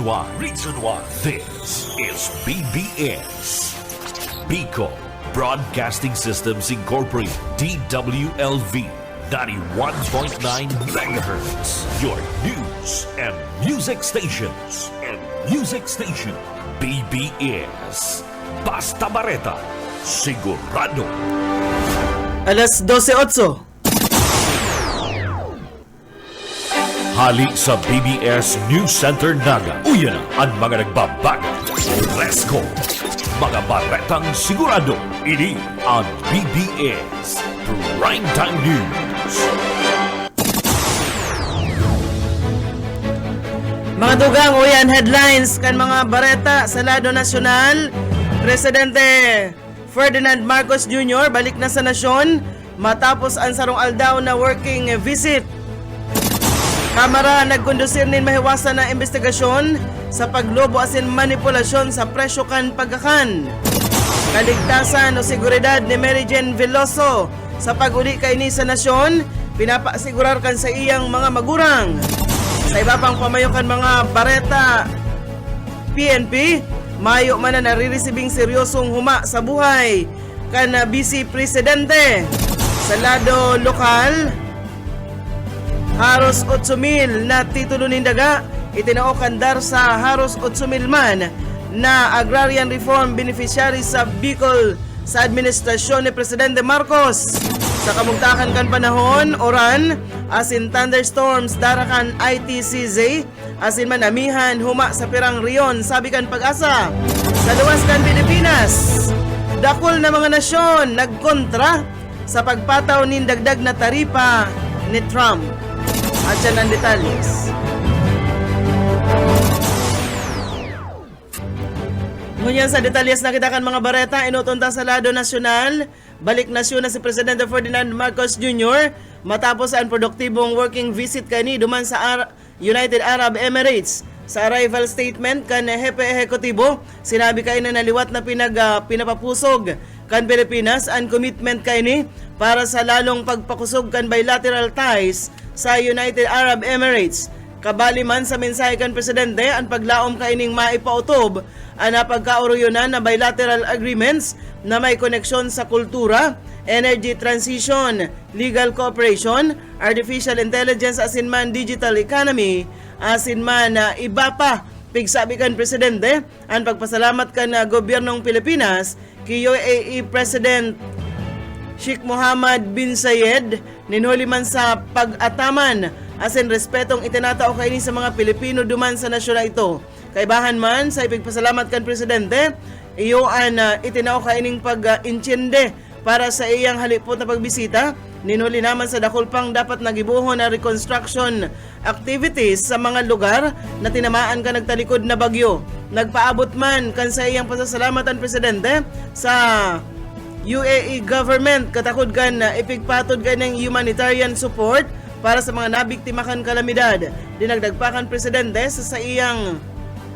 Reason why. This is BBS. Bico Broadcasting Systems Incorporated. DWLV 91.9 MHz. Your news and music stations. BBS. Basta Bareta. Sigurado. Alas 12:08. Hali sa BBS News Center Naga. Uyan ang mga nagbabago. Presko. Mga baretang sigurado. Ini ang BBS Primetime News. Mga dugang uyan headlines kan mga bareta sa lado nasyonal. Presidente Ferdinand Marcos Jr. balik na sa nasyon matapos ang sarong aldaw na working visit. Kamara nagkondusir nin mahiwasan na investigasyon sa paglobo asin manipulasyon sa presyo kan pagkakan. Kaligtasan o seguridad ni Mary Jane Veloso sa pag-uli kay ni sa nasyon, pinapasigurar kan sa iyang mga magurang. Sa iba pang pamayokan mga bareta, PNP, mayo man na nariresibing seryosong huma sa buhay kan Vice Presidente. Sa lado lokal, haros 8,000 na titulo nindaga itinaokan dar sa haros 8,000 man na agrarian reform beneficiaries sa Bicol sa administrasyon ni Presidente Marcos. Sa kamugtakan kan panahon, oran, asin thunderstorms darakan ITCZ, asin manamihan huma sa pirang riyon, sabi kan Pag-asa. Sa luwas kan Pilipinas, dakol na mga nasyon nagkontra sa pagpataw nin dagdag na taripa ni Trump. At yan ang detalyes. Ngunyan sa detalyes nakita kan mga bareta, inutunta sa lado nasyonal, balik nasyon na si Presidente Ferdinand Marcos Jr. matapos ang produktibong working visit kani duman sa United Arab Emirates. Sa arrival statement kan Hepe Ehekutibo, sinabi kay na naliwat na pinapapusog kan Pilipinas ang commitment kay ni para sa lalong pagpakusog kan bilateral ties sa United Arab Emirates. Kabali man sa mensahe kan Presidente ang paglaom kaining maipautob ang pagkauruyonan na bilateral agreements na may koneksyon sa kultura, energy transition, legal cooperation, artificial intelligence asin man digital economy, asin man iba pa. Pigsabi kan Presidente ang pagpasalamat kan gobyernong Pilipinas kay UAE President Sheikh Mohammed bin Zayed ninhuli man sa pag-ataman asin respetong itinatao kaini sa mga Pilipino duman sa nasyon na ito. Kaibahan man sa ipigpasalamat kan Presidente, iyo an itinao kaining pag-intyende para sa iyang halipot na pagbisita. Ninhuli naman sa dakulpang dapat nagibuhon na reconstruction activities sa mga lugar na tinamaan ka nagtalikod na bagyo. Nagpaabot man kan sa iyang pasasalamat ang Presidente sa UAE government katakod kan ipigpatod kan ng humanitarian support para sa mga nabiktimakan kalamidad. Dinagdagpakan Presidente sa iyang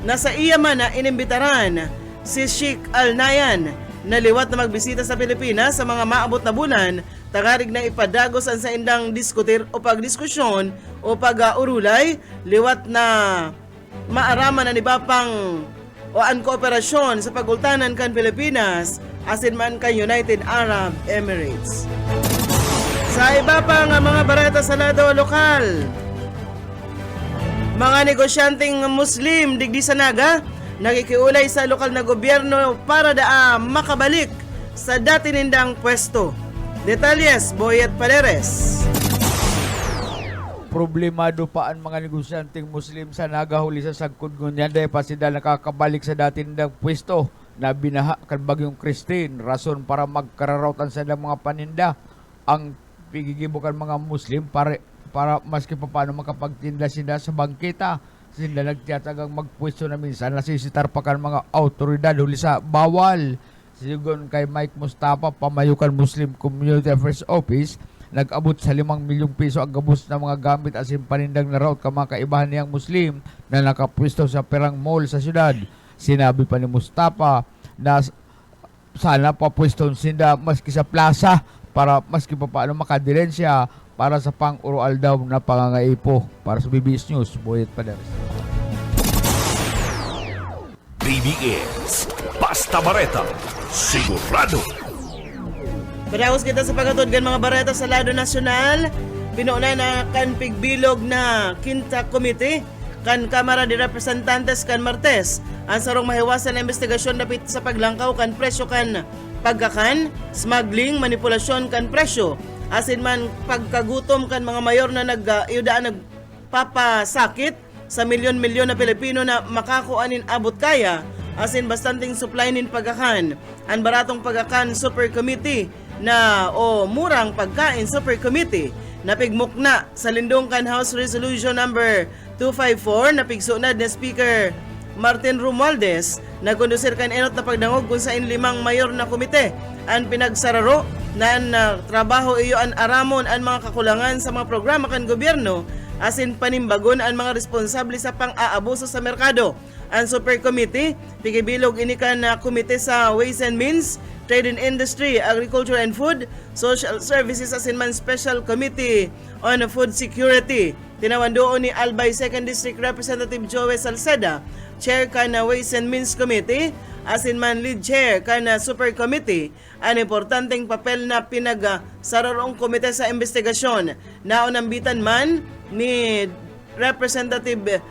nasa iya man na inimbitaran si Sheikh Al Nahyan na liwat na magbisita sa Pilipinas sa mga maabot na bulan, tagarig na ipadagos ang sa indang diskutir o pagdiskusyon o pag-urulay, liwat na maaraman na nibapang o ang kooperasyon sa pagultanan kan Pilipinas asin man kan United Arab Emirates. Sa iba pa nga mga bareta sa lado lokal, mga negosyanteng Muslim digdi sa Naga nagikiulay sa lokal na gobyerno para makabalik sa dati nindang pwesto. Detalyes, Boyet Paleres. Problemado pa ang mga negosyanteng Muslim sa Naga huli sa sagkod ngunyan dahil pa sila nakakabalik sa dati nindang pwesto na binaha kan bagyong Christine. Rason para magkararautan sa mga paninda ang pigigibukan mga Muslim para maski pa paano makapagtinda sila sa bangkita. Sila nagtiyatagang magpwesto na minsan nasisitar pa kan mga autoridad huli sa bawal. Sigon kay Mike Mustafa, pamayukan Muslim Community Affairs Office, nag-abot sa 5 milyong piso ang gabos na mga gamit asin panindang na route ka mga kaibahan niyang Muslim na nakapwesto sa perang mall sa syudad. Sinabi pa ni Mustafa na sana papweston sinda maski sa plaza para maski pa paano makadilensya para sa pang-urual daw na pangangaipo. Para sa BBS News, Boyet Paleres. BBS Basta Bareta, sigurado. Padaos kita sa paghatod kan mga bareta sa lado nasyonal. Pinuna na kan pigbilog na Quinta Committee kan Kamara de Representantes kan Martes ang sarong mahiwasan na investigasyon dapit sa paglangkaw kan presyo kan pagkakan, smuggling, manipulasyon kan presyo, asin man pagkagutom kan mga mayor na nagpapasakit sa milyon-milyon na Pilipino na makakuanin abot kaya, asin bastanting supply nin pagkakan. Ang baratong pagkakan Super Committee na murang pagkain Super Committee napigmok na sa lindungkan House Resolution number 254 na pigsunad ni Speaker Martin Romualdez na kondusir kan enot na pagdangog kung sa inlimang mayor na komite ang pinagsararo na trabaho iyo an aramon ang mga kakulangan sa mga programa kan gobyerno asin panimbagon ang mga responsable sa pang-aabuso sa merkado. Ang Super Committee, pigibilog ini kan na komite sa Ways and Means, Trade and Industry, Agriculture and Food, Social Services asin man Special Committee on Food Security. Tinawan doon ni Albay 2nd District Representative Joey Salceda, Chair ka na Ways and Means Committee, asin man lead chair ka na Super Committee, ang importanteng papel na pinagsararong komite sa investigasyon. Naunambitan man ni Representative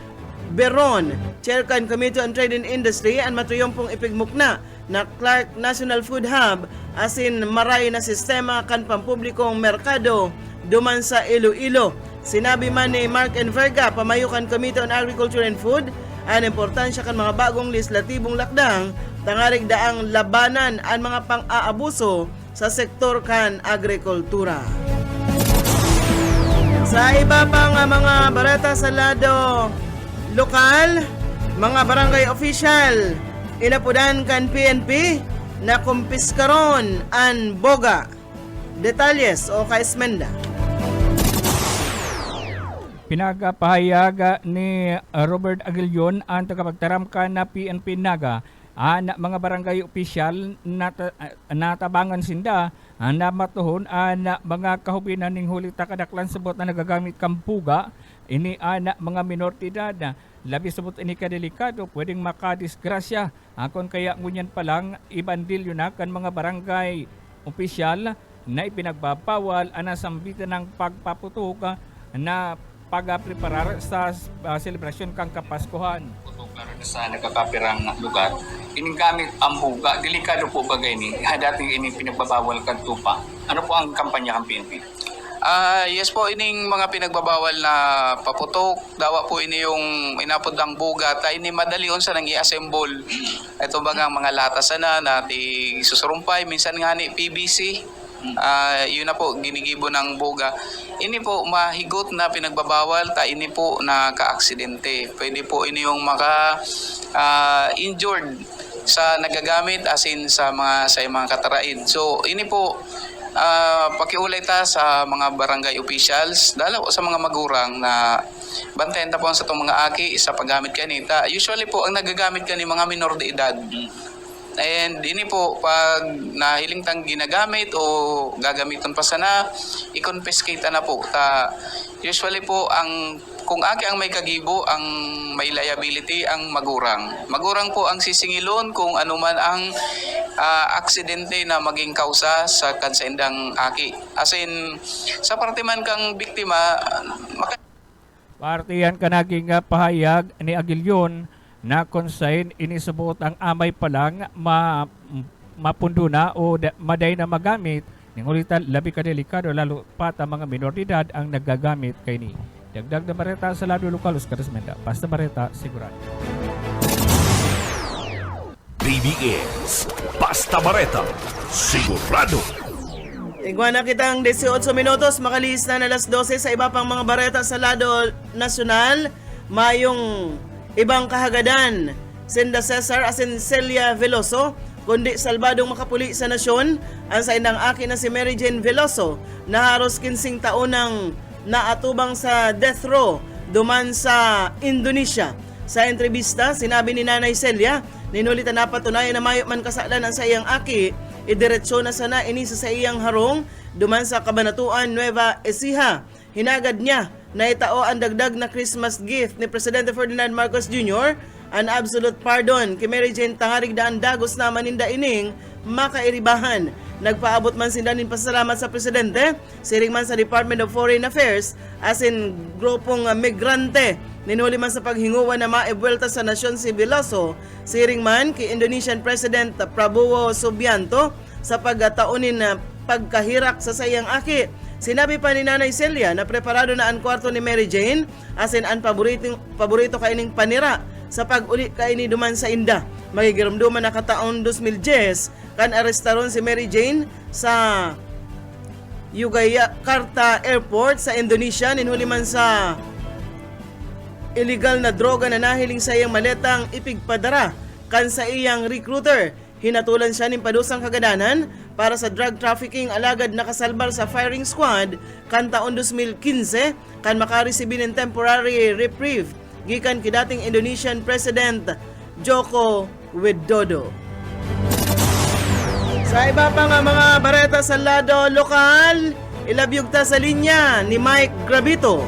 Beron, Chair kan Committee on Trade and Industry, ang matuyong ipigmukna na Clark National Food Hub asin maray na sistema kan pampublikong merkado duman sa Iloilo. Sinabi man ni Mark Enverga, pamayukan Committee on Agriculture and Food, ang importansya kan mga bagong legislatibong lakdang tangarig daang labanan ang mga pang-aabuso sa sektor kan agrikultura. Sa iba pang mga bareta sa lado lokal, mga barangay official inapudan kan PNP na kumpiskaron ang boga. Detalles o kaismenda. Pinagpahayag ni Robert Aguilion ang tagapagtaramkan na PNP Naga na mga barangay opisyal natabangan sinda na matuhon na mga kahubinan ning huli takadaklan sabot na nagagamit kampuga ini anak mga minoridad labi sabot ini kadelikado pwedeng makadisgrasya akon kaya ngunyan pa lang ibandilyo na kan mga barangay opisyal na ipinagbabawal ana sambitan ng pagpaputok na pagpreparar sa selebrasyon kang Kapaskuhan. Klaro na sa nagkakapirang lugar, inigamit ang buga. Delikado po bagay ni. Dati ini pinagbabawal kan tupa. Ano po ang kampanya ng PNP? Yes po, ining mga pinagbabawal na paputok, dawa po ini yung inapod ng buga, ta ini madali sa nang i-assemble. Ito bagang mga latas na nati susurumpay, minsan nga ni PVC. Yun na po ginigibo ng buga. Ini po mahigot na pinagbabawal, ta ini po naka-aksidente. Pwede po ini yung injured sa nagagamit asin sa mga kataraid. So ini po pakiulay ta sa mga barangay officials, dalaw sa mga magurang na bantayan ta po sa itong mga aki sa paggamit kanita. Usually po ang nagagamit kani mga minor de edad. And ini po pag nahiling tang ginagamit o gagamiton pa sana, i-confiscate na po. Usually po kung aki ang may kagibo, ang may liability ang magurang. Magurang po ang sisingilon kung ano man ang aksidente na maging kausa sa kansaindang aki. As in, sa parte man kang biktima, Partiyan ka naging pahayag ni Aguilion na konsain inisubot ang amay pa lang mapundo na o maday na magamit ng ulitan labi ka delikado lalo pat ang mga minoridad ang nagagamit kay ni. Dagdag na bareta sa lado lokal Oscar Esmenda. Basta bareta sigurado. BBS Basta Bareta, sigurado. Tigwan na kitang 18 minutos, makalis na alas 12 sa iba pang mga bareta sa lado nasyonal. Mayong ibang kahagadan, Senda Cesar asin Celia Veloso, kundi salbadong makapuli sa nasyon, ang sa indang aki na si Mary Jane Veloso, na haros 15 taonang naatubang sa death row duman sa Indonesia. Sa entrevista, sinabi ni Nanay Celia, ninulitan na patunayan na mayo man kasalan ang sa iyang aki, idiretso na sana inisa sa iyang harong duman sa Kabanatuan Nueva Ecija. Hinagad niya na itao ang dagdag na Christmas gift ni Presidente Ferdinand Marcos Jr. an absolute pardon kay Mary Jane tangarig daan dagos na maninda ining makairibahan. Nagpaabot man sinda nin pasalamat sa presidente, siring man sa Department of Foreign Affairs, as in grupong migrante. Ninuli man sa paghinguwa na maibuelta sa nasyon si Veloso, siring man kay Indonesian President Prabowo Subianto sa pagtaunin na pagkahirak sa sayang aki. Sinabi pa ni Nanay Celia na preparado na ang kwarto ni Mary Jane, as in ang paborito kaining panira sa pag-uli kaini duman sa inda. Magigirumduman na kataon 2010 kan arestaron si Mary Jane sa Yogyakarta Airport sa Indonesia. Ninhuli man sa illegal na droga na nahiling sa iyang maletang ipigpadara kan sa iyang recruiter. Hinatulan siya ng padusang kagadanan para sa drug trafficking, alagad nakasalbar sa firing squad kan taon 2015 kan makaresibin ng temporary reprieve gikan kidating Indonesian President Joko Widodo. Sa iba pa nga mga bareta sa lado lokal, ilabyog ta sa linya ni Mike Gravito.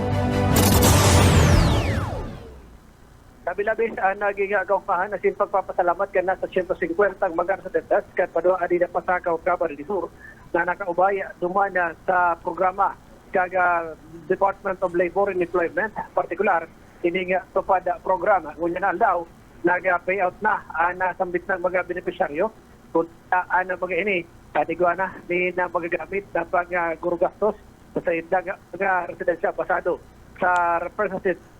Labi-labis ang naging kaupahan na pagpapasalamat ka na sa 150 ang mga residentes kat padua adi na pasakaw Camarines Sur na nakaubaya dumana sa programa kaga Department of Labor and Employment, partikular ini nga tupad programa ngunya na daw naga-payout na nasambit ng mga benepisyaryo kung ano mga ini katigwa na ni na magagamit na pang-gurugastos sa mga residensya pasado sa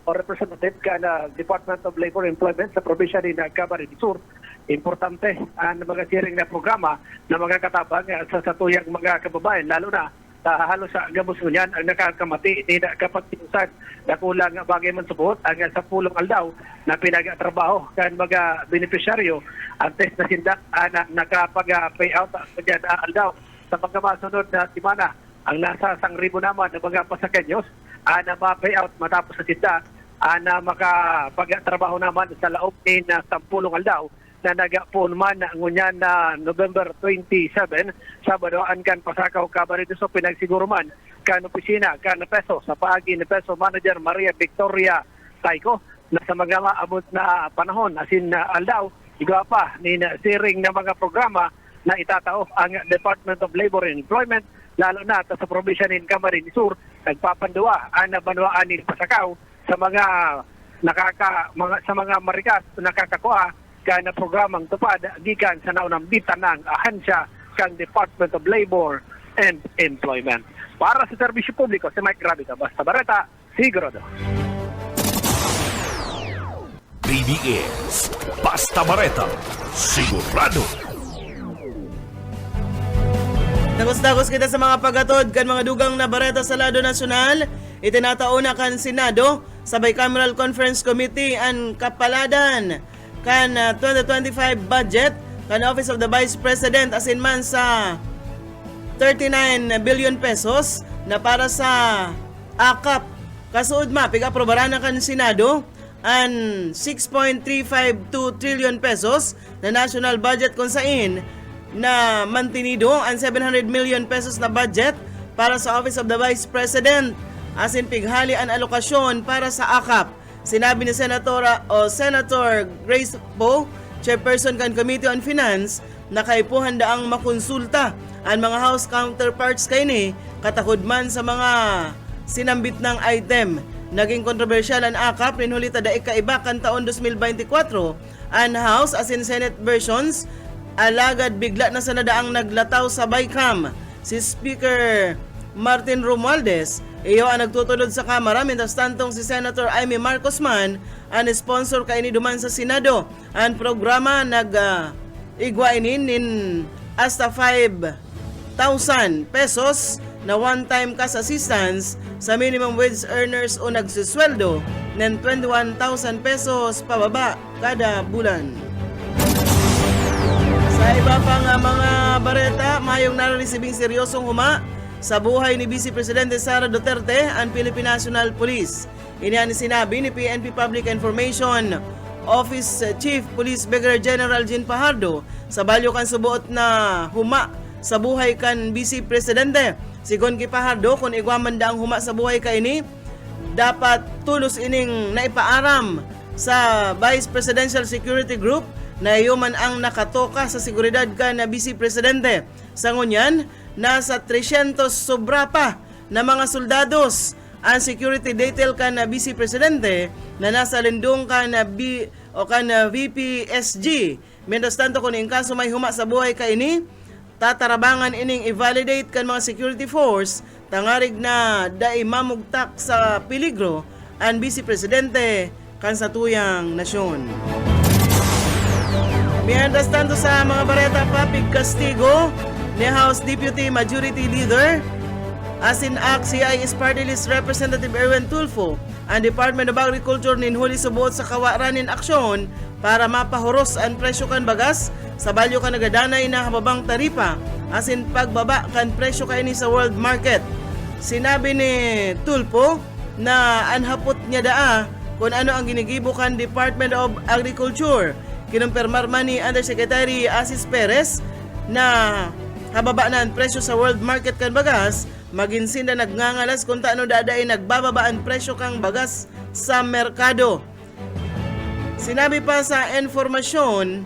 representative ka na Department of Labor and Employment sa probinsya ni Camarines Sur. Importante ang mga sharing na programa na mga katabang sa tuyang mga kababayan, lalo na halos sa gabos ngunyan ang nakakamati ni kapagtinusan na kulang bagay man subot ang sa pulong aldaw na pinagatrabaho kan mga benepisyaryo antes na sinda na nakapag-payout sa aldaw sa pagkamasunod na timana ang nasa 1,000 naman ng mga pasakanyos na ma-payout matapos sa sinda na makapag-trabaho naman sa laog ni na 10 aldaw na nagapon man ngunyan na November 27, Sabado an kan pasakaw Camarines Sur pinagsiguro man kan opisina kan peso sa paagi ni Peso Manager Maria Victoria Taiko na sa mga maabot na panahon asin aldaw igwa pa ni siring na mga programa na itatao ang Department of Labor and Employment lalo na sa probinsya ni Camarines Sur nagpapanduwa ang banwaan ni pasakaw sa mga sa mga marikas nakakakuha na programang tupad gikan sa naunang bitan ng ahensya kang Department of Labor and Employment. Para sa serbisyo publiko, si Mike Gravito, Basta Bareta, Sigurado. BBS Basta Bareta, Sigurado. Dagos-dagos kita sa mga pagatod kan mga dugang na bareta sa lado nasyonal. Itinatao na kan Senado sa Bicameral Conference Committee ang kapaladan kan 2025 budget kan Office of the Vice President asin man sa 39 billion pesos na para sa AKAP. Kasuod piga-aprobaran na kan Senado ang 6.352 trillion pesos na national budget kung sain na mantinido ang 700 million pesos na budget para sa Office of the Vice President asin pighali ang alokasyon para sa AKAP. Sinabi ni Senator Grace Poe, Chairperson kan Committee on Finance, na kaipuhan daang makonsulta ang mga House counterparts kay ni katakod man sa mga sinambit ng item. Naging kontrobersyal ang AKAP rinhulita daig kaiba kan taon 2024 ang House as in Senate versions alagad bigla na sa nadaang naglataw sa BICAM. Si Speaker Martin Romualdez iyo ang nagtutulod sa Kamara mintas tantong si Senator Amy Marcos man ang sponsor kay ni duman sa Senado. Ang programa igwainin nin hasta 5,000 pesos na one-time cash assistance sa minimum wage earners o nagsisweldo ng 21,000 pesos pababa kada bulan. Sa iba pang mga bareta, mayong nareresibing seryosong huma sa buhay ni Vice Presidente Sara Duterte ang Philippine National Police. Iniyan sinabi ni PNP Public Information Office Chief Police Brigadier General Jean Fajardo sa balyo kan subuot na huma sa buhay kan Vice Presidente. Sigon kay Fajardo kung igwaman da ang huma sa buhay ka ini, dapat tulos ining naipaaram sa Vice Presidential Security Group na yuman ang nakatoka sa seguridad ka na Vice Presidente. Sa ngunyan, nasa 300 sobra pa na mga soldados ang security detail ka na Vice Presidente na nasa lindong ka na VPSG. Mientras tanto, kung in kaso may huma sa buhay ka ini, tatarabangan ining i-validate kan mga security force tangarig na dai mamugtak sa peligro ang Vice Presidente kan sa tuyang nasyon. Mientras tanto, sa mga bareta pa, pigkastigo ni House Deputy Majority Leader Asin CIS Party List Representative Erwin Tulfo ang Department of Agriculture ninhuli subuot sa kawaranin aksyon para mapahuros ang presyo kan bagas sa balyo kan nagadanay na hababang taripa asin pagbaba kan presyo kaini sa world market. Sinabi ni Tulfo na anhapot niya daa kung ano ang ginigibo kan Department of Agriculture. Kinumpirmar man ni Undersecretary Asis Perez na hababa na ang presyo sa world market kan bagas, maginsinda nagngangalas kung taano dadaay nagbababa ang presyo kang bagas sa merkado. Sinabi pa sa informasyon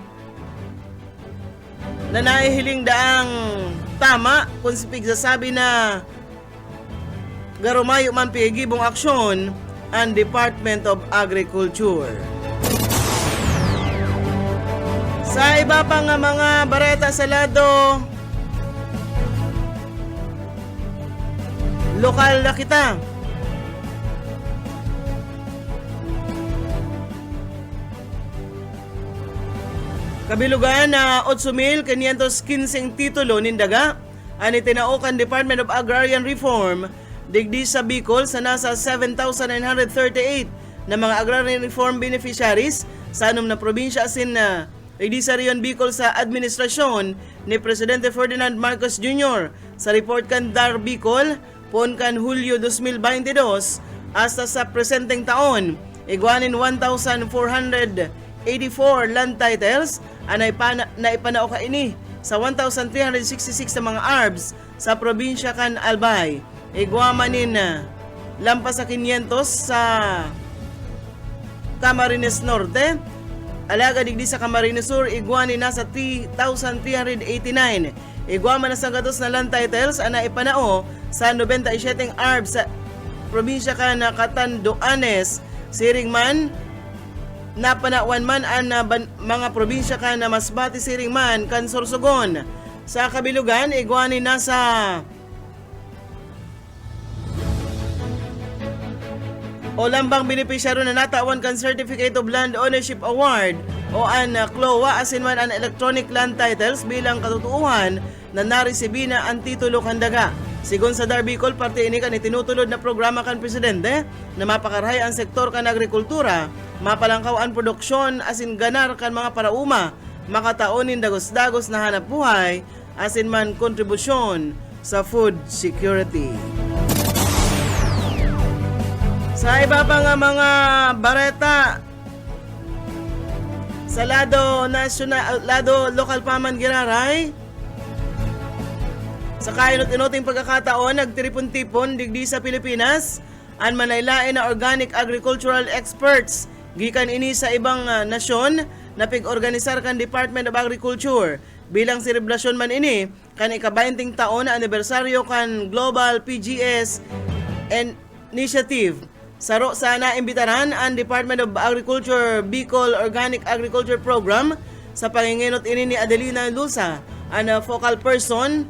na naihiling daang tama kung si pigsasabi na garumayo man pigibong aksyon ang Department of Agriculture. Sa iba pa nga mga bareta sa lado, lokal na kita. Kabilugan na 8,515 titulo nindaga ang itinaukan Department of Agrarian Reform digdi sa Bicol sa nasa 7,938 na mga agrarian reform beneficiaries sa anom na probinsya asin na digdi sa Rion Bicol sa administrasyon ni Presidente Ferdinand Marcos Jr. Sa report kan Dar Bicol pon kan Hulyo 2022 hasta sa presenteng taon, iguanin 1,484 land titles ang naipanao ka ini sa 1,366 na mga ARBs sa probinsya kan Albay. Iguamanin lampas sa 500 sa Camarines Norte, alaga digdi sa Camarines Sur, iguanin nasa 3,389. Iguama na sa gatos na land titles ang naipanao sa 97 ARBs sa probinsya ka na Catanduanes, Siringman, napanawan man ang mga probinsya ka na Masbate, Siringman, kan Sorsogon. Sa kabilugan, iguanin na sa o lambang benepisyaryo na natawan kan Certificate of Land Ownership Award o ang CLOA asin man ang electronic land titles bilang katutuuhan na naresibi na ang titulo kandaga. Sigon sa Dar Bicol, parte ini kan itinutulod na programa kan Presidente na mapakarahay ang sektor kan agrikultura, mapalangkaw ang produksyon asin ganar kan mga parauma, makataonin dagos-dagos na hanap buhay asin man kontribusyon sa food security. Sa iba pa nga mga bareta sa lado national, lado lokal pa man giraray, sa kainot-inoting pagkakataon, nagtiripon-tipon digdi sa Pilipinas ang manaylain na organic agricultural experts gikan ini sa ibang nasyon na pig-organisar kan Department of Agriculture bilang selebrasyon man ini kan ika-20 taon na anibersaryo kan Global PGS Initiative. Saro sana imbitaran ang Department of Agriculture Bicol Organic Agriculture Program sa panginginot ini ni Adelina Lusa, ang focal person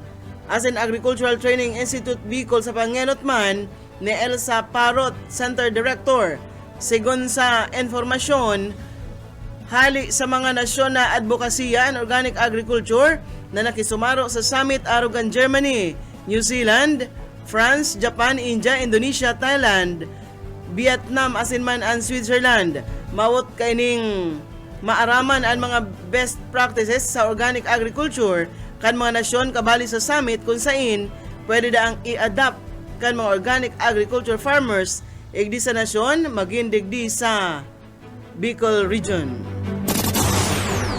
as an Agricultural Training Institute Bicol sa panginot man ni Elsa Parot, Center Director. Sigon sa informasyon, hali sa mga nasyon na advokasya ang organic agriculture na nakisumaro sa summit arugan Germany, New Zealand, France, Japan, India, Indonesia, Thailand, Vietnam asin man ang Switzerland. Mawot kaining maaraman ang mga best practices sa organic agriculture kan mga nasyon kabali sa summit kung sain pwede daang i-adapt kan mga organic agriculture farmers igdi sa nasyon maging digdi sa Bicol region.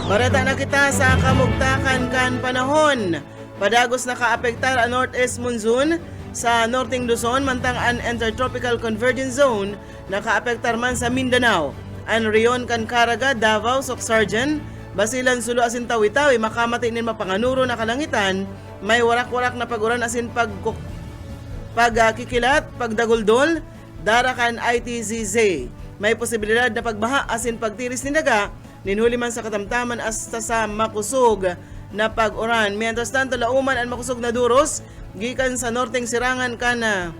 Bareta na kita sa kamugtakan kan panahon. Padagos na kaapektar ang northeast monsoon sa Northing Luzon, mantang ang Intertropical Convergence Zone nakaapektar man sa Mindanao. an Rion Cancaraga, Davao, Socsargen, Basilan Sulu asin Tawi-Tawi, makamati nin mapanganuro na kalangitan, may warak-warak na paguran asin pagkikilat, pagdaguldol, darakan ITZZ. May posibilidad na pagbaha asin pagtiris ni daga, ninhuli man sa katamtaman hasta sa makusog na pag-uran. Mientras tanto, lauman ang makusog na duros, gikan sa norteng sirangan kana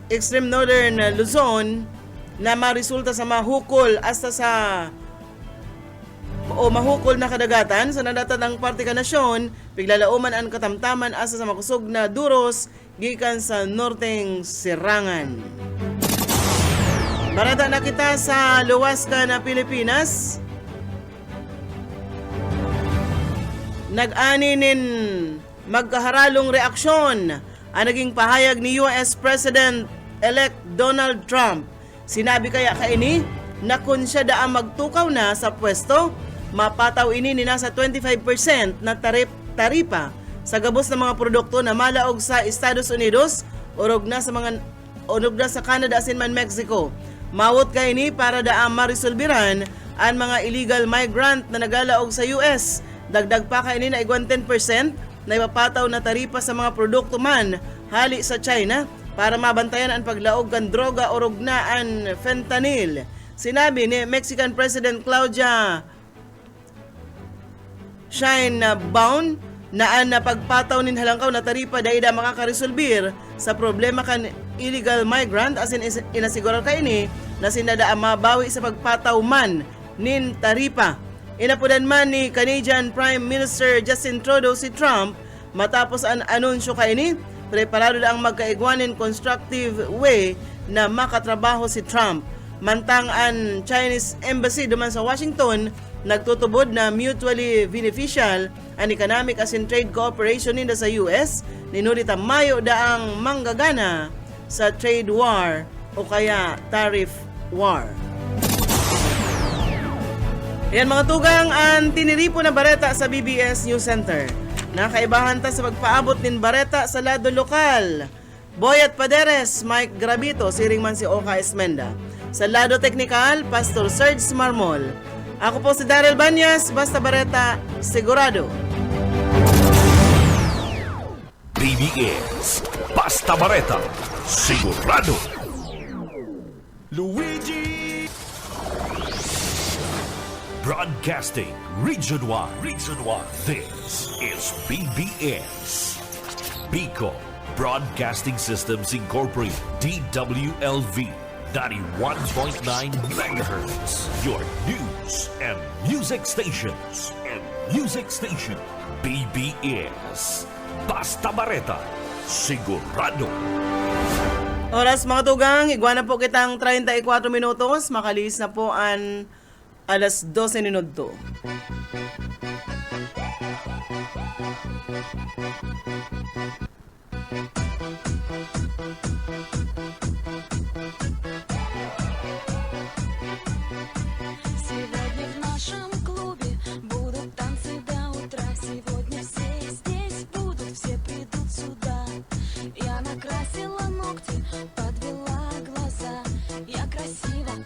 extreme northern Luzon, na maresulta sa mahukol hasta sa mahukol na kadagatan sa nadatan ng parte ka nasyon, piglalauman ang katamtaman asa sa makusog na duros gikan sa norteng sirangan. Barata na kita sa luwas ka na Pilipinas. Nag-aninin magkaharalong reaksyon ang naging pahayag ni US President-elect Donald Trump. Sinabi kaya kaini na kung siya daang magtukaw na sa pwesto, mapataw ini ni nasa 25% na taripa sa gabos ng mga produkto na malaog sa Estados Unidos, urog na sa Canada asin man Mexico. Mawot kay ini para daang marisolbiran ang mga illegal migrant na nagalaog sa US. Dagdag pa kay ini na igwan 10% na ipapataw na taripa sa mga produkto man hali sa China para mabantayan ang paglaog kan droga o rugnaan fentanyl. Sinabi ni Mexican President Claudia Sheinbaum na ang pagpataw nin halangkaw na taripa daida makakaresolbir sa problema kan illegal migrant asin inasigurar ka ini na sinada mabawi sa pagpataw man nin taripa. Inapudan man ni Canadian Prime Minister Justin Trudeau si Trump matapos ang anunsyo ka ini, preparado na ang magkaigwanin constructive way na makatrabaho si Trump. Mantang ang Chinese Embassy duman sa Washington nagtutubod na mutually beneficial ang economic as in trade cooperation nila sa US, ninulita mayo daang manggagana sa trade war o kaya tariff war. Yan mga tugang ang tiniripo na bareta sa BBS News Center. Nakaibahan ta sa pagpaabot nin bareta sa lado lokal. Boyat Paderes, Mike Grabito, siring man si Oka Esmenda. Sa lado teknikal, Pastor Serge Marmol. Ako po si Daryl Banyas, basta bareta, sigurado. BBS, basta bareta, sigurado. Luigi Broadcasting Region 1. This is BBS. Bicol Broadcasting Systems Incorporated. DWLV 91.9 megahertz. Your news and music stations. BBS. Basta bareta, sigurado. Oras mga tugang, igwana po kitang 34 minutos. Makalis na po ang alas 12 minuto. Сегодня в нашем клубе будут танцы до утра. Сегодня все здесь будут, все придут сюда. Я накрасила ногти, подвела глаза. Я красива,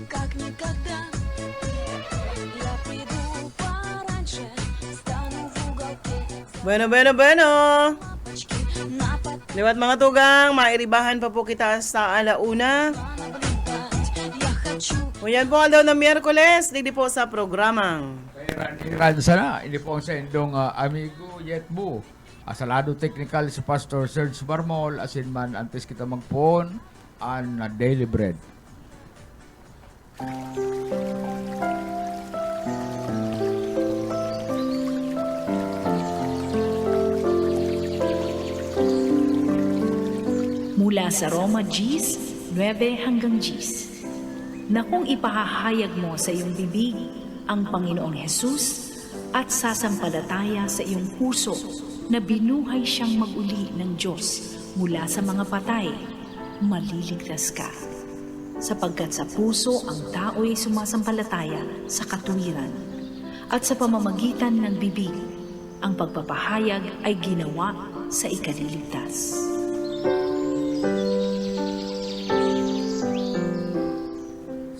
как никогда. Я приду пораньше, стану в уголке. Bueno. Папочки на Liwat mga tugang, mairibahan pa po kita sa alauna. наблюдать. Я хочу. O yan po daw ng Miyerkules, hindi po sa programang. Iran sana, ini po ang sa indong amigo Yetbu. Asalado technical si Pastor Serge Marmol, asin man antes kita magpon, ang daily bread. Mula sa Roma Gs, 9 hanggang Gs. Na kung ipahahayag mo sa iyong bibig ang Panginoong Hesus at sasampalataya sa iyong puso na binuhay siyang mag-uli ng Diyos mula sa mga patay, maliligtas ka. Sapagkat sa puso ang tao'y sumasampalataya sa katuwiran at sa pamamagitan ng bibig, ang pagpapahayag ay ginawa sa ikaliligtas.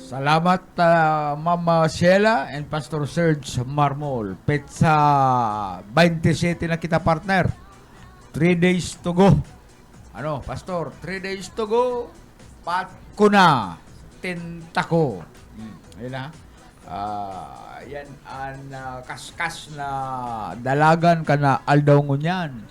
Sa Salamat, Mama Sheila and Pastor Serge Marmol. Petsa 27 na kita, partner. 3 days to go. Ano, Pastor? 3 days to go. Pat ko na. Tinta ko. Ayun na. Yan ang kaskas na dalagan ka na aldaw ngunyan.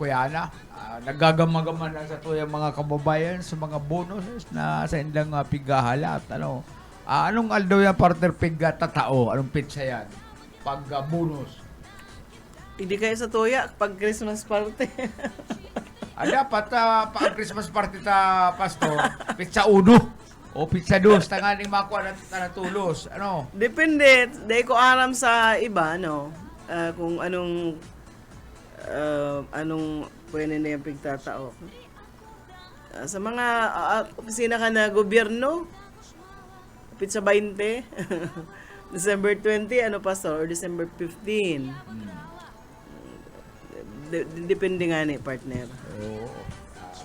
Kuya na. Nagagama-gama lang sa tuyang mga kababayan sa mga bonuses na sa indang pigahalat. Ano? Anong aldaw yan, partner, piga tatao? Anong pitsa yan? Pag bonus. Hindi kayo sa tuya pag Christmas party. Dapat pag Christmas party ta, Pastor, pizza uno o pizza dos, tanganing makuha na tulos. Ano? Depende. Dahil ko aram sa iba, no? Kung anong pwede na yung pigtatao. Sa mga opisina ka na gobyerno, pizza 20, December 20, ano, Pastor? Or December 15. Depende nga ni, partner.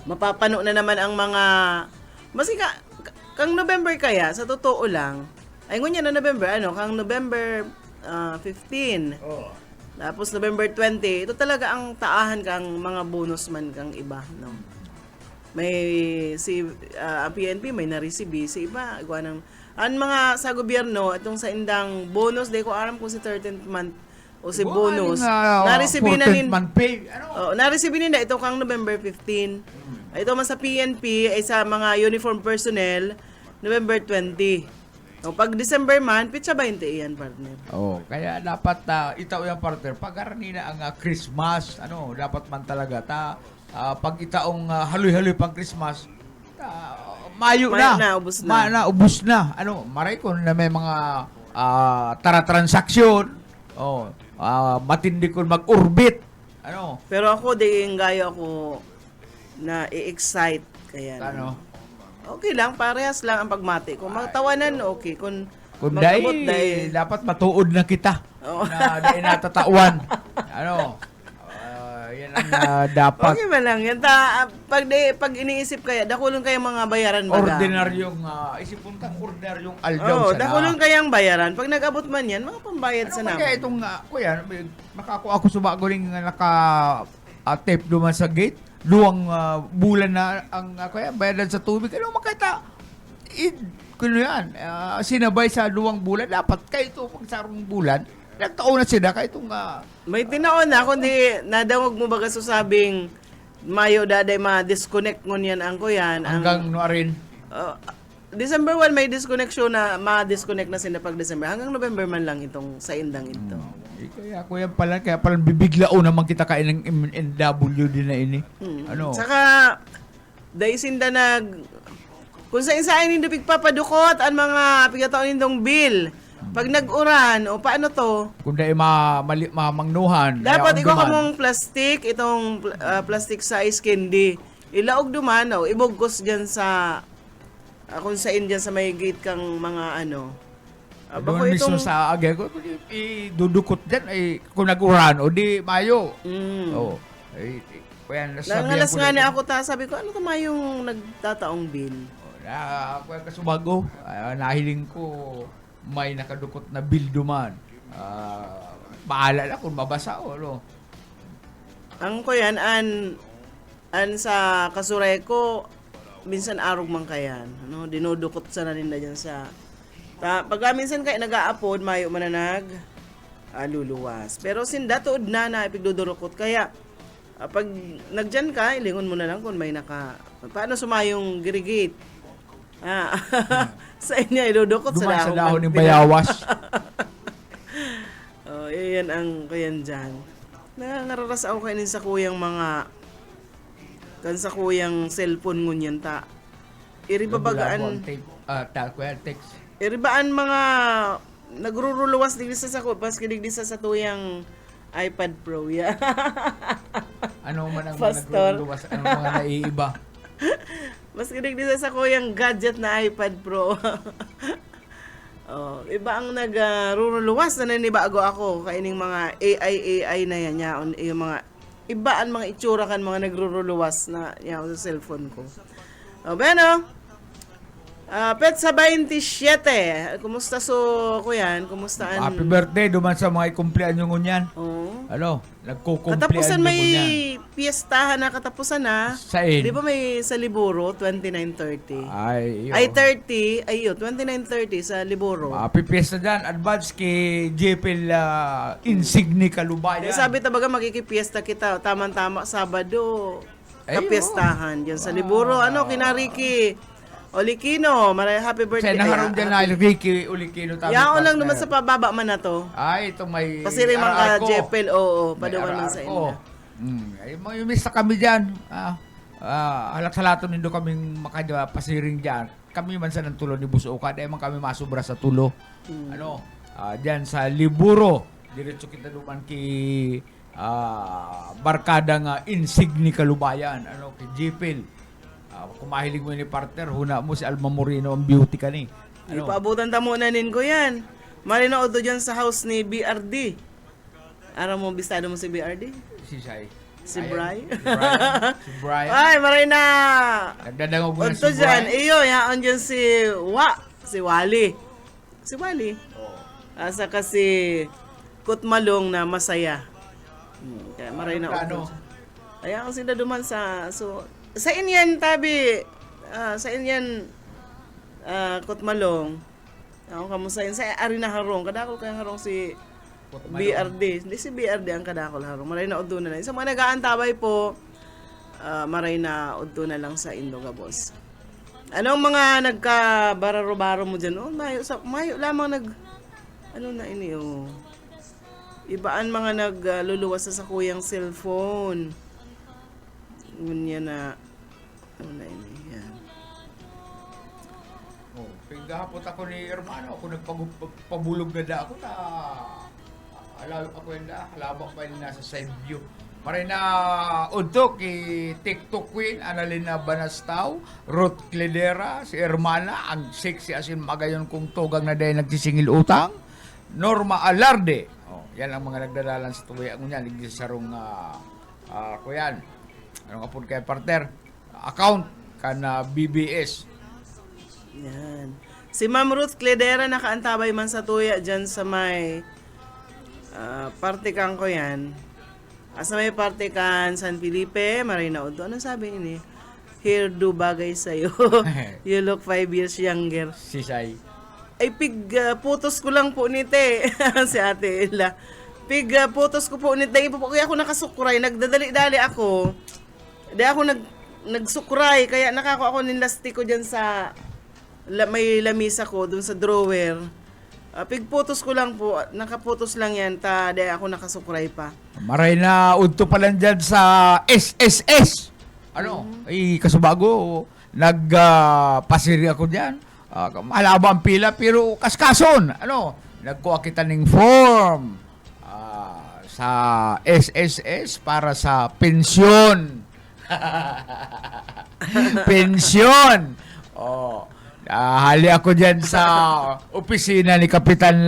Mapapano na naman ang mga... Mas kang November kaya, sa totoo lang, ay ngunya na November, kang November 15. Tapos November 20, ito talaga ang taahan kang mga bonus man kang iba, no. May ang PNP may na-receive si iba, gawa ng ang mga sa gobyerno itong sa indang bonus, di ko alam kung si 13th month o si bonus. Na-receive na nin. Na-receive nila ito kang November 15. Ito man sa PNP ay sa mga uniform personnel November 20. O pag December man, pitsa 20 yan, partner. Kaya dapat itaw yung partner. Pag na ang Christmas, dapat man talaga pag itaong haloy-haloy pang Christmas, Mayo na. Ubus na. Ubus na. Maray ko na may mga transaksyon. Matindi ko mag-orbit. Pero ako, gaya ako na i-excite. Kaya okay lang, parehas lang ang pagmati. Kung magtawanan, okay. Kung dahil dapat matuod na kita. Na dahil natatawan. Yan ang dapat. Okay ba lang? Yan pag iniisip kaya, dakulong kayang mga bayaran baga. Ordinaryong, isipon kang ordinaryong aldaw sana. Dakulong kayang bayaran. Pag nag-abot man yan, mga pambayad sa namin. Kaya itong, kuya, makakuha ako subago rin naka-tape duman sa gate. Luwang bulan na ang kaya bayaran sa tubig. Makita kuno yan sinabay sa luwang bulan, dapat kayo ito pag sarong bulan nagtaon na sila kayo itong may tinaon na kundi nadawag mo baga sabing Mayo daday ma-disconnect ngun yan ang kuyan hanggang rin December 1 may disconnection na ma-disconnect na sila pag December hanggang November man lang itong sa indang ito. Kaya kuya pala bibiglao naman kita kain ng NWD na ini. Saka dahil sinda kung sa insain hindi pigpapadukot ang mga pigataon nindong bill. Pag nag-uran o paano to? Kung dahil mamangnuhan. Dapat ikaw kamong plastic, itong plastic size candy. Ilaog duman o ibugkos dyan sa kung saan dyan sa may gate kang mga doon mismo sa agay ko, idudukot dyan, kung nag-uran, o di mayo. Nangalas nga niya ako, sabi ko, ano ka mayong nagtataong bill? Ako yung kasubago, nahiling ko, may nakadukot na bill duman. Maalala kung mabasa o, Ang ko yan, an sa kasuray ko, minsan arog man kayan. Dinudukot sa naninda dyan sa... Pag minsan kayo nag-aapod, mayo mananag, luluwas. Pero sinda tuod na ipigdudurukot. Kaya, pag nagdyan ka, ilingon mo na lang kung may paano sumayong girigate? Sa inyo, idudukot sa dahon. Sa dahon ng bayawas. Yan ang kayan dyan. Nararas ako kainin sa kuyang sa kuyang cellphone ngunyan ta. Iribabagaan. Text. Iribaan mga nagruruluwas digdi sa paski digdi sa tuyang iPad Pro ya. Ano man ang Pastor. nagruruluwas, ano mga naiiba. Maski digdi sa kuyang gadget na iPad Pro. Iba ang nagruruluwas na nanibago ako kaining mga AI na yan yung mga ibaan mga itsura kan mga nagruruluwas na yan sa cellphone ko. Bueno. Petsa 27. Kumusta kuyan? Kumusta Happy birthday duman sa mga kumpleanyo ngunyan. Oh. Ano, nagkukumpleanyo Katapusan may ngunyan. piyestahan na katapusan na. Sain? Di ba may sa Liburo 29:30? Ay, Ay 30, ayo 29:30 sa Liburo. Happy fiesta dyan. Advance kay JPL Insigne Kalubayan. Sabi tabaga makikipiesta kita tamang-tama Sabado. Ay, Kapiestahan diyan sa Liburo. Ano kina Ricky Olikino, happy birthday. Kasi naharong dyan na Ricky Olikino. Yaon lang naman sa pababa man na to. Ay, ito may... Pasiri man ka Arco. Jepel, oo, May paduman man sa Arco. inyo. Ay, may miss na kami dyan. Halak sa lato nindo kaming makapasiring dyan. Kami man sa ng tulo ni Busuka. Dahil man kami masubra sa tulo. Ano, dyan sa Liburo. Diretso kita duman ki barkada nga Insigne Kalubayan. Ano, ki Jepel. Kumahilig mo ni partner, huna mo si Alma Moreno ang beauty ka ni. Ano? Ipaabutan ta muna nin ko yan. Marinood to dyan sa house ni BRD. Araw mo, bistado mo si BRD? Si Sai. Si Bri? Si Brian. Ay, maray na! Nagdadangog mo na si Unto dyan, Brian. iyo, yaon dyan si Wally. Si Wally. Asa kasi Kutmalong na masaya. Kaya maray na Ano? Kaya ang sila duman sa inyan tabi sa inyan Kutmalong. Ako kamusayin sa Arina Harong kadakol kay Harong si BRD. Hindi si BRD ang kadakol Harong. Maray na udto na lang. Sa mga nagaantabay po maray na udto na lang sa Indoga boss. Anong mga nagkabararo-baro mo diyan? Oh, mayo lamang ano na ini oh. Ibaan mga nagluluwas sa kuyang cellphone. Ngunya na ano na ini yan. Oh, pagahapot ako ni Hermano, ako nagpabulog na da ako na ako yun na, halabak pa yun nasa side view. Maray na udto kay TikTok Queen, Annalena Banastaw, Ruth Cledera, si Hermana, ang sexy asin magayon kong tugang na dahil nagsisingil utang, Norma Alarde. Oh, yan ang mga nagdadalan sa tuwaya ko niyan, nagsisarong kuyan. Anong kapon kay partner? Account kana BBS. Yan. Si Ma'am Ruth Cledera nakaantabay man sa tuya dyan sa may partikan ko yan. Sa may partikan San Felipe, Marina Odo. Ano sabi ini? Hairdo bagay sa'yo. You look 5 years younger. Si Sai. Ay, putos ko lang po nite. Si Ate Ella. Putos ko po nite. Kaya ako nakasukray. Nagdadali-dali ako. Di ako nagsukray. Kaya nakako ako nilasti ko dyan sa may lamisa ko dun sa drawer. Pigputos ko lang po. Nakaputos lang yan. Di ako nakasukray pa. Maray na udto pa lang dyan sa SSS. Ano? Ay, kasubago. Nagpasiri ako dyan. Malaba ang pila pero kaskason. Ano? Nagkuha kita ng form sa SSS para sa pensyon. Pensyon. Oh. Hali ako dyan sa opisina ni Kapitan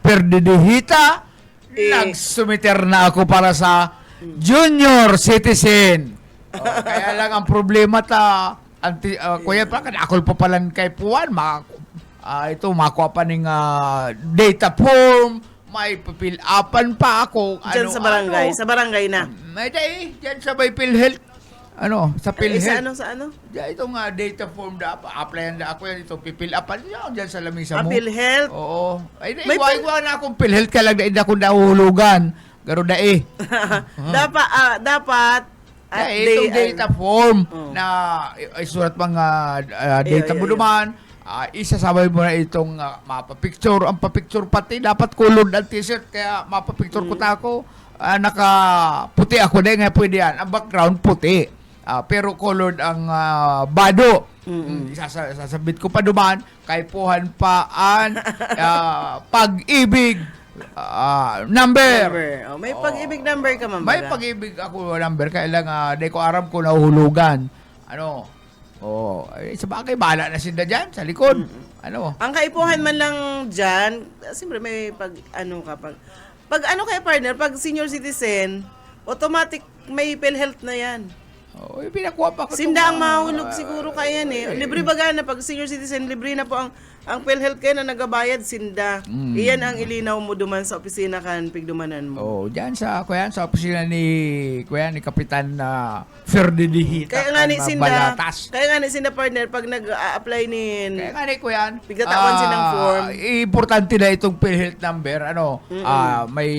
Perdidihita. Nagsumiter na ako para sa junior citizen. Kaya lang ang problema kuya pa, akol pa palang kay Puan, ito, makuha pa ng data form, may papilapan pa ako. Diyan sa barangay, sa barangay na. May day, dyan sa may PhilHealth. Sa PhilHealth. Sa ano? Diyan, itong data form applyan na ako yan, ito, pipilapan niya, dyan sa lamisa mo. PhilHealth? Oo. Ay, May iwa na akong PhilHealth ka lang, na akong nahulugan. Garo da dapat at itong data form na isulat mga data mo naman, isasabay mo na itong mapapicture. Ang papicture pati, dapat kulod ang t-shirt, kaya mapapicture ko tako. Nakaputi ako na nga pwede yan. Ang background puti. Pero colored ang bado. Sasabit ko pa duman, kay puhan paan, pag-ibig, number. May pag-ibig number ka, ma'am. May pag-ibig ako number, kaya lang, di ko aram ko nahuhulugan. Sa bagay, bahala na sila dyan, sa likod. Ang kaipuhan man lang dyan, siyempre may pag kay partner, pag senior citizen, automatic may PhilHealth na yan. Oh, pinakuha pa ko. Sinda ang mahulog siguro kaya eh. Libre baga na pag senior citizen, libre na po ang PhilHealth kayo na nagabayad, sinda. Iyan ang ilinaw mo duman sa opisina kan pigdumanan mo. Oh, diyan sa opisina ni Kapitan Ferdinand Kaya nga ni sinda, Balatas. kaya nga ni sinda partner pag nag-a-apply nin Kaya nga ni kuyan, Pigtatawan silang form. Importante na itong PhilHealth number, may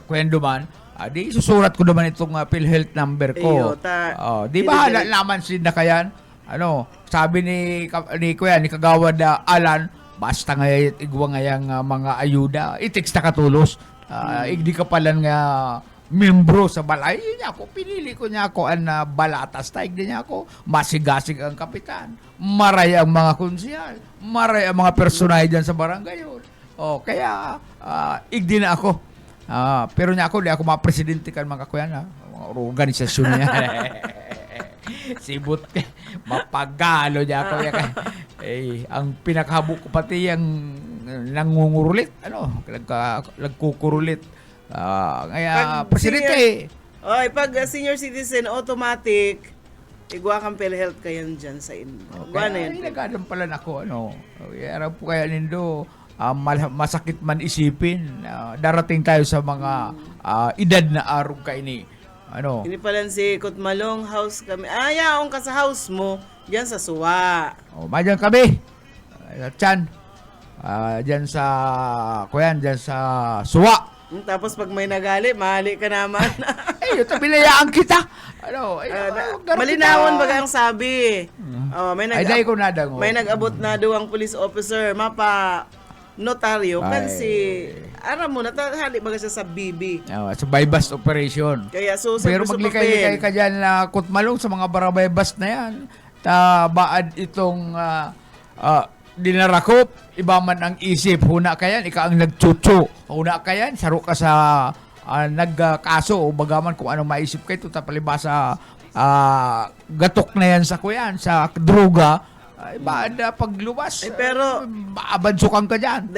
kuyan duman. Di susurat ko naman itong PhilHealth number ko. Iyo, Di ba naman sinda kayan? Sabi ni kuya ni Kagawad Alan, basta nga igwa ngayang mga ayuda, i-text na katulos. Igdi ka pala nga membro sa balay niya ako, pinili ko niya ako ang Balatas, taig din niya ako, masigasig ang kapitan, maray ang mga konsyal, maray ang mga personahe dyan sa barangay yun. Kaya igdi na ako. Pero niya ako, di ako mapresidente kan mga kuya na, mga organisasyon niya. Sibot mapagalo niya ako. Ang pinakahabo ko pati yung nangungurulit, nagkukurulit. Kaya presidente. Pag senior citizen, automatic, igwa kang PhilHealth kayo dyan sa inyo. Kaya nagkadam pala ako, Kaya po kaya nindo, masakit man isipin, darating tayo sa mga edad na araw kaini. Hindi pala si Kutmalong house kami. Yaong ka sa house mo, diyan sa Suwa. Madyan kami. Chan. Diyan sa diyan sa Suwa. Tapos pag may nagali, mahali ka naman. Tabilayaan kita. Malinawon baga ang sabi. May nag-abot na duwang police officer, mapa notaryo kasi aram mo natahali baga siya sa BB. Sa bypass operation. Kaya pero maglikay-likay ka dyan na Kutmalong sa mga barabaybas na yan. Baad itong dinarakop, iba man ang isip, huna ka yan, ika ang nagtsutsu. Huna ka yan, saro ka sa nagkaso o bagaman kung anong maisip kayo, ito tapalibasa gatok na yan sa kuyan, sa droga. Baad pagluwas. Pero abansukan ka dyan.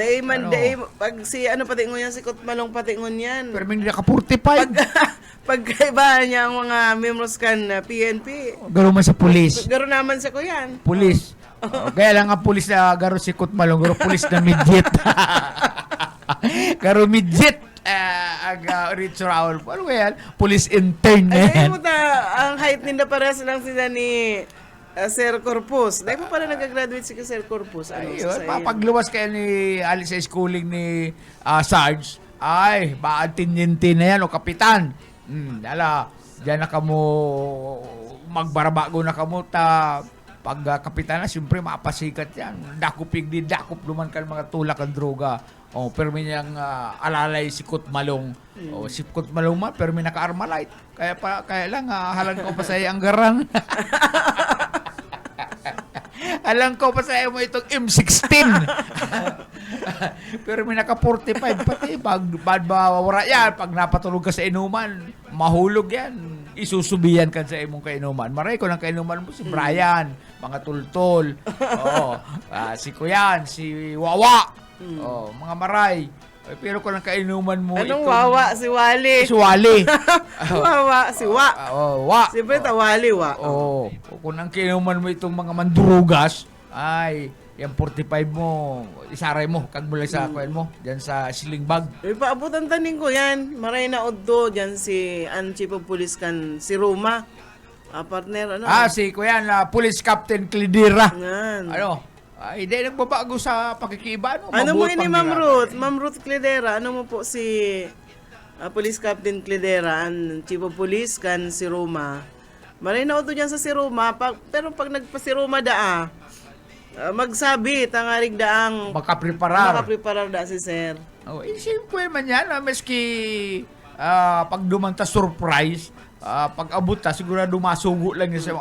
Pag si patingon yan, si Kutmalong patingon yan. Pero may naka-45. Pagkaiba niya ang mga members kan PNP. Garo man sa pulis. Garo naman sa kuyan. Pulis. Kaya lang ang pulis na garo si Kutmalong, garo pulis na midget. Garo midget. Rich Raul. Ano yan? Police intern. Ay, ang height nila pares lang sila ni Sir Corpus. Dahil mo pala nag-graduate si Sir Corpus. Pagluwas kayo ni alis sa schooling ni Sarge, baad tinyinti na yan o kapitan. Diyan na kamo magbarabago na kamo pag kapitan na, siyempre mapasikat yan. Dakupig di dakup luman kan mga tulak ang droga. Pero may niyang alalay si Kutmalong. Si Kutmalong man, pero may naka-armalite. Kaya lang, halang ko pa sa ang garang. Alam ko pa sa mo itong M16. Pero may naka-45 pati. Pag wala yan, pag napatulog ka sa inuman, mahulog yan. Isusubiyan ka sa imong kainuman. Maray ko ng kainuman mo, si Brian, mga tultol, si Kuyan, si Wawa, mga maray. Pero kung ang kainuman mo anong Wawa? Si Wali. Si Wali. Wawa, si Wa. Wa. Siyempre Wali, Wa. Kung ang kainuman mo itong mga mandurugas, yung 45 mo, isaray mo, kag mula sa kuyan mo, dyan sa Silingbag. Paabutan tanin ko yan. Maray na oddo, dyan si Chief of Police kan, si Roma. Partner, si kuyan, Police Captain Clidira. Yan. Hindi nagbabago sa pakikiba. Ano mo ini, Ma'am Ruth? Ma'am Ruth Clidera, ano mo po si Police Captain Clidera, ang Chief of Police kan si Roma. Maray na oddo dyan sa si Roma, pero pag nagpa si Roma magsabi, tangarig daang makapreparar da si Sir. Siyempre man yan, maski pag dumanta surprise, pag abot sigurado masugo lang niya sa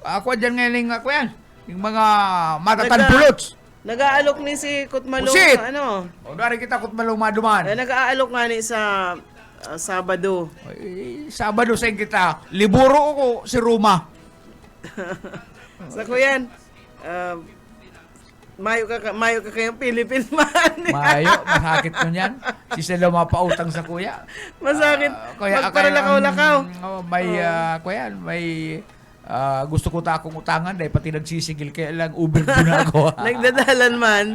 ako dyan ngayon ako yan. Yung mga matatan pulots. Nag-aalok ni si Kutmalong. Dari kita Kutmalong maduman. Nag-aalok nga ni sa Sabado. Sabado sa kita. Liburo ko si Roma. Sa kuyan, Mayo ka kayong Philippine man. Mayo, masakit nun yan. Si sila mapautang sa kuya. Masakit. Kaya Magparalakaw-lakaw. may kuya, may gusto ko akong utangan dahil pati nagsisigil kaya lang Uber ko na ako. Nagdadalan man.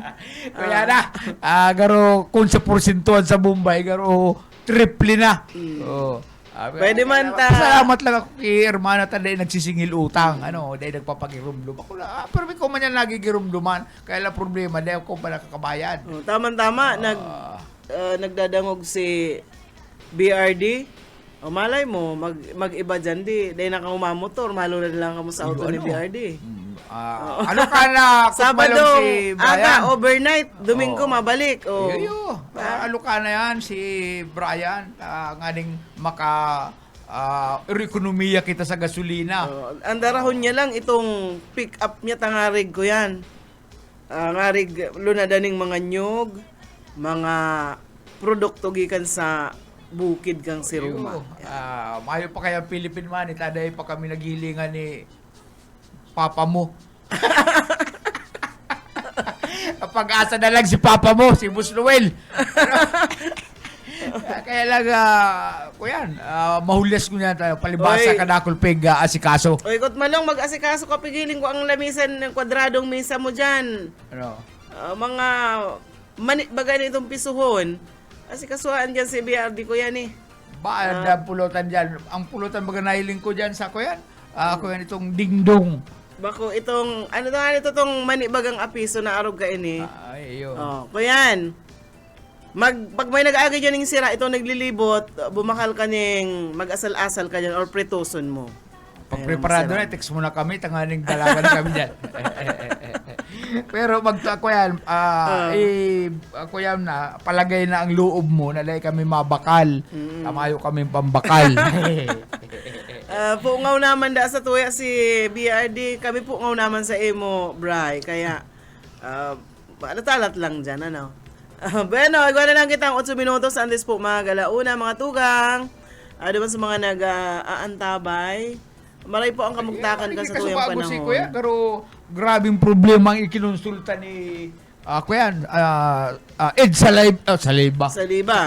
Kaya na, garo kung sa porsentuhan sa Mumbai, garo triple na. Oh. Pwede man ta. Salamat lang ako kay Hermana ta dahil nagsisingil utang. Dahil nagpapagirumdum. Ako lang, pero may ko man yan nagigirumduman. Kaya lang problema, dahil ako pa nakakabayad. Tama-tama. Nagdadangog si BRD. O malay mo, mag-iba dyan di. Dahil nakamumamotor, malo na lang kamo sa auto ni BRD. Ano ka na? Sabado, si Brian? aga, overnight. Domingo, mabalik. Oh. Yo. Aluka na yan si Brian. Nga ding ekonomiya kita sa gasolina. Ang darahon niya lang itong pick up niya tangarig ko yan. Ngarig lunadaning mga nyog, mga produkto gikan sa bukid kang si Roma. Mayo pa kaya Philippine man, itaday pa kami nagilingan ni Papa mo. Pag-asa na lang si Papa mo, si Bus Noel. Kaya lang, kuyan, mahulyas ko niya tayo. Palibasa ka na kulpig asikaso. Oy, kot malong mag-asikaso ka, pigiling ko ang lamisan ng kwadradong mesa mo dyan. Mga bagay na itong pisuhon. Asikasuhan dyan si BRD ko yan eh. Pulutan dyan. Ang pulutan baga nahiling ko dyan sa kuyan. Kuyan itong dingdong. Bako itong, ito itong manibagang apiso na arog ka ini. Ay, yun. Kuyan. Pag may nag-agi dyan ng sira, ito naglilibot, bumakal ka ning mag-asal-asal ka dyan or pretoson mo. Pag-preparado na, text mo na kami, tanganing dalagan kami dyan. Pero kuyan, kuyan na, palagay na ang loob mo, nalay kami mabakal. Tamayo kami pambakal. Pungaw naman da sa tuya si BRD, kami pungaw naman sa emo, Bri. Kaya, talat lang dyan, ano? Bueno, igwa na lang kitang 8 minutos antes po mga galauna, mga tugang. Diba sa mga nag-aantabay. Maray po ang kamugtakan ka sa tuyang panahon. Si Kuya, pero grabing problema ang ikinonsulta ni Kuya, Ed Saliba.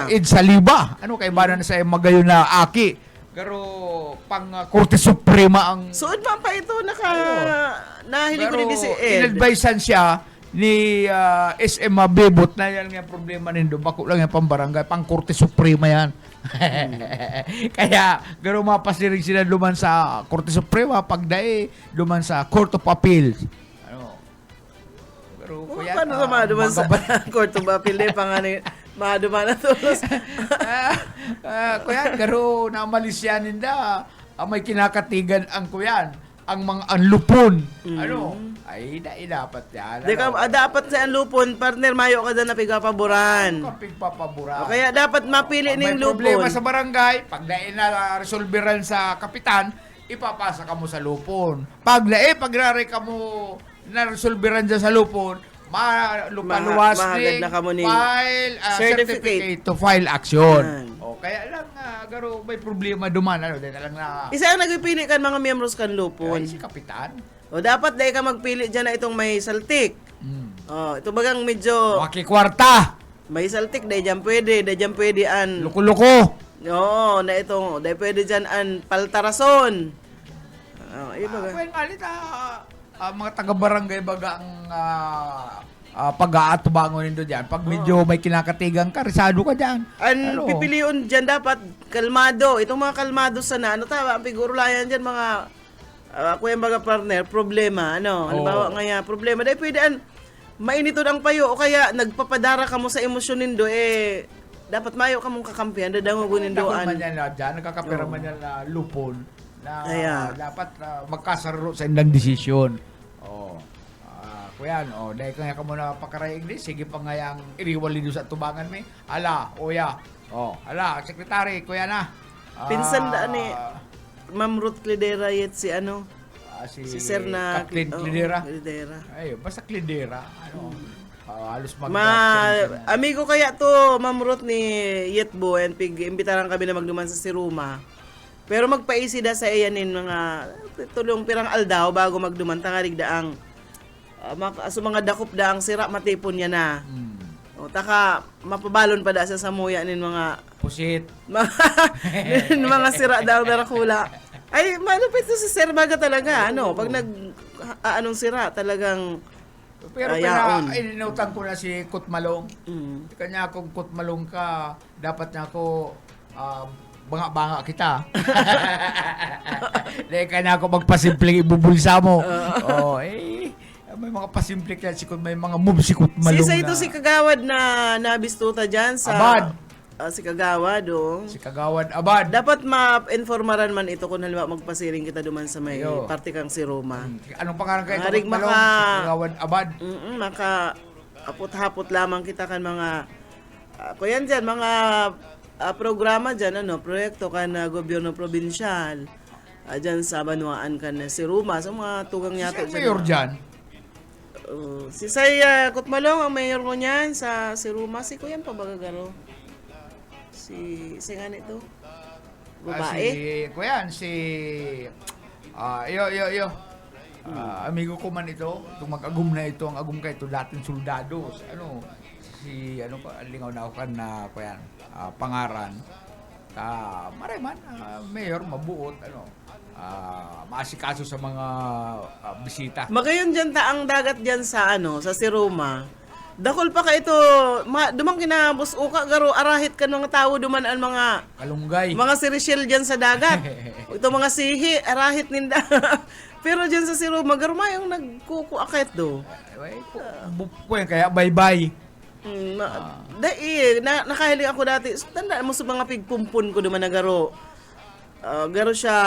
Ed Saliba. Ano kay ba na sa magayon na aki? Pero pang Korte Suprema ang... Suod pa ito, nahili ko ni si Ed. Inadvisean siya ni SM Bebot na yan nga problema nindo. Bako lang yung pambarangay, pang Korte Suprema yan. Kaya garo mapasiring sila luman sa Korte Suprema pagdae luman sa Court of Appeal. Pero kuya paano sa maduman sa Court of Appeal pangani maduman na tulos. Kuya garo na malisyanin da may kinakatigan ang kuyan ang mga anlupon. Ay dapat yan. Dapat sa anlupon, partner, mayo ka na pigpapaboran. Kaya dapat mapili ning lupon. May problema sa barangay, pag na resolveran sa kapitan, ipapasa ka mo sa lupon. Pag pagrare ka mo na resolveran dyan sa lupon, maluwas na kamo ni file certificate to file action. Kaya lang garo may problema duman dahil lang na isa ang nagpipili kan mga miyembros kan lupon. Si kapitan. Dapat dahil ka magpili dyan na itong may saltik. Ito bagang medyo makikwarta. May saltik dahil dyan pwede an luko-luko. Oo, na itong dahil pwede dyan an paltarason. Mga taga-barangay baga ang pag-aatubangon nito dyan. Pag medyo may kinakatigang ka, risado ka dyan. Pipiliun dyan dapat kalmado. Itong mga kalmado sana, pigurulayan dyan mga kuya baga partner, problema. Halimbawa nga problema. Dahil pwede mainito ang payo o kaya nagpapadara ka mo sa emosyon nindo, dapat mayo ka mong kakampihan, dadangugunin doan. Nagkakapera man yan na lupon na dapat magkasaro sa indang desisyon. Kuyan, dahil kaya ka muna pakarayang din, sige pa nga yung iriwali doon sa tubangan mo. Sekretary, kuya na. Pinsan daan Ma'am Ruth Clidera yet si si Sir na Captain Clidera. Ay, basta Clidera. Halos amigo kaya to Ma'am Ruth ni Yetbo and imbitaran kami na magduman sa Siruma. Pero magpaisida sa iyanin mga tulong pirang aldaw bago magduman tangarig daang So mga dakop da ang sira matipon niya na. O taka mapabalon pa da sa samuya nin mga Pusit. mga sira daw darakula. Ay malupit to si Sir Baga talaga. Ano, pag anong sira talagang Pero ayaon. ininutang ko na si Kutmalong. Kanya kung Kutmalong ka, dapat niya ako banga-banga kita. Dahil kanya ako magpasimpleng ibubulsa mo. May mga pasimple kaya may mga moves si Kutmalong Sisa ito si Kagawad na nabistuta dyan sa Abad. Si Kagawad, Si Kagawad Abad. Dapat ma-informaran man ito kung halimbawa magpasiring kita duman sa may Ayo. parte kang si Roma. Anong pangalan kayo? Haring Kutmalong? maka- Si Kagawad Abad. Maka apot-hapot lamang kita kan mga kuyan dyan, mga programa dyan, proyekto kan gobyerno probinsyal. Dyan sa Banuaan kan si Roma. So mga tugang yato Si Mayor dyan. Si Say Kutmalong ang mayor mo niyan sa si Roma. Si Kuyan pa bagagaro. Si nga nito. Babae. Amigo ko man ito. Itong mag-agum na ito. Ang agum ka ito. Dating soldados. Lingaw na ako kan na pangaran. Maray man. Mayor, mabuot. Maasikaso sa mga bisita. Magayon dyan ang dagat dyan sa sa si Roma. Dakol pa ka ito, dumang kinabos uka garo arahit ka ng tao duman ang mga Kalunggay. mga sirishil dyan sa dagat. Ito mga sihi, arahit ninda. Pero dyan sa si Roma, garo mayong nagkukuakit do. Kaya bye-bye. Nakahiling ako dati. Tandaan mo sa mga pigpumpun ko duman na garo. Garo siya,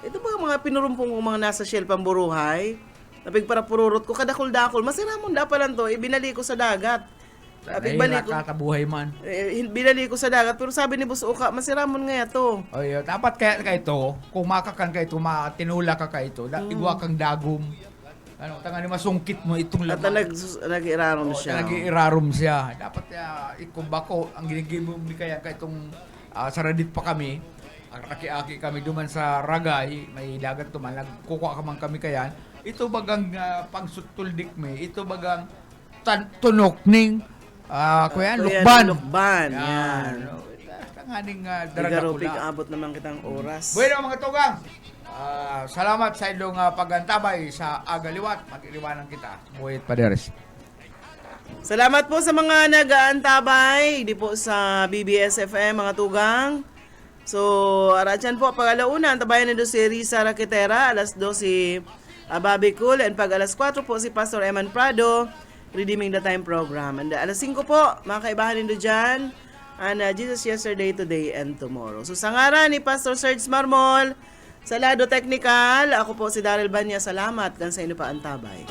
ito ba mga pinurumpong kong mga nasa shell pamburuhay? Napigpara pururot ko, kadakol-dakol. Masiramon da pa lang to, ibinali ko sa dagat. Napigbalik ko. Katabuhay man. Binali ko sa dagat, pero sabi ni Boss Uka, masiramon nga to. Dapat kaya ka ito, kung makakan ka ito, tinula ka ito, igwa kang dagom. Tanga ni masungkit mo itong At laman. nag-irarom siya. Nag-iirarom siya. Dapat ikumbako, ang ginigimum ni kaya ka itong saradit pa kami. Ang aki-aki kami duman sa Ragay, may dagat tuman, nagkukuha ka man kami kayan. Ito bagang pangsutuldik me, ito bagang tunok ning lukban. Lukban. Yan. Tanganing Igaro, daraga pula. abot naman kitang oras. Bueno mga tugang, salamat sa ilong pagantabay sa agaliwat. Mag-iliwanan kita. Buhit Paderes. Salamat po sa mga nag-aantabay, di po sa BBS FM mga tugang. So, aratyan po, pag alauna, antabayan nito si Risa Raquetera, alas 2 si Bobby Cool, and pag alas 4 po si Pastor Eman Prado, Redeeming the Time program. And alas 5 po, mga kaibahan nito dyan, and Jesus Yesterday, Today, and Tomorrow. So, sa ngaran ni Pastor Serge Marmol, sa Lado Technical, ako po si Daryl Banya, salamat, kan sa inyo pa antabay.